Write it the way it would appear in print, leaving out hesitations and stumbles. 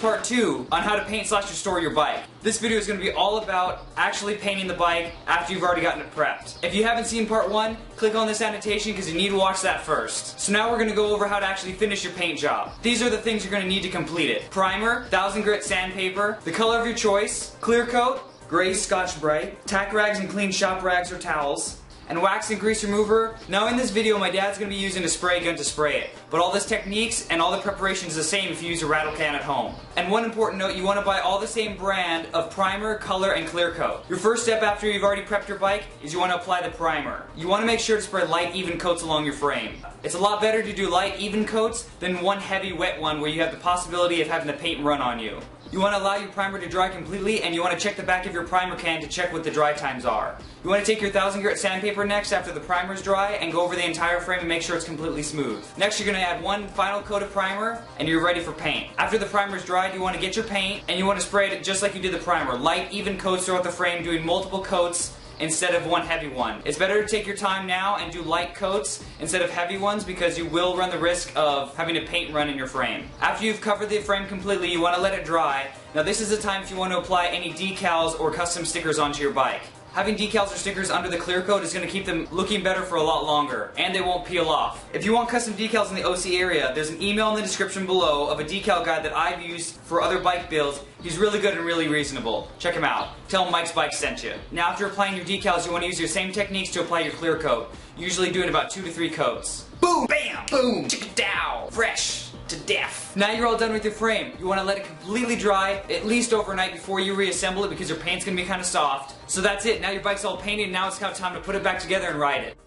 part 2 on how to paint / restore your bike. This video is going to be all about actually painting the bike after you've already gotten it prepped. If you haven't seen part 1, click on this annotation because you need to watch that first. So now we're going to go over how to actually finish your paint job. These are the things you're going to need to complete it. Primer, 1000 grit sandpaper, the color of your choice, clear coat, gray Scotch Brite, tack rags and clean shop rags or towels, and wax and grease remover. Now in this video my dad's going to be using a spray gun to spray it, but all this techniques and all the preparation is the same if you use a rattle can at home. And one important note, you want to buy all the same brand of primer, color, and clear coat. Your first step after you've already prepped your bike is you want to apply the primer. You want to make sure to spray light, even coats along your frame. It's a lot better to do light, even coats than one heavy, wet one where you have the possibility of having the paint run on you. You want to allow your primer to dry completely, and you want to check the back of your primer can to check what the dry times are. You want to take your 1000 grit sandpaper next after the primer is dry and go over the entire frame and make sure it's completely smooth. Next you're going to add one final coat of primer and you're ready for paint. After the primer is dried, you want to get your paint and you want to spray it just like you did the primer. Light, even coats throughout the frame, doing multiple coats instead of one heavy one. It's better to take your time now and do light coats instead of heavy ones because you will run the risk of having a paint run in your frame. After you've covered the frame completely, you want to let it dry. Now this is the time if you want to apply any decals or custom stickers onto your bike. Having decals or stickers under the clear coat is going to keep them looking better for a lot longer, and they won't peel off. If you want custom decals in the OC area, there's an email in the description below of a decal guide that I've used for other bike builds. He's really good and really reasonable. Check him out. Tell him Mike's Bike sent you. Now after applying your decals, you want to use your same techniques to apply your clear coat, usually doing about 2 to 3 coats. Boom! Bam! Boom! Chicka-dow! Fresh to death. Now you're all done with your frame. You want to let it completely dry, at least overnight before you reassemble it because your paint's going to be kind of soft. So that's it. Now your bike's all painted, now it's time to put it back together and ride it.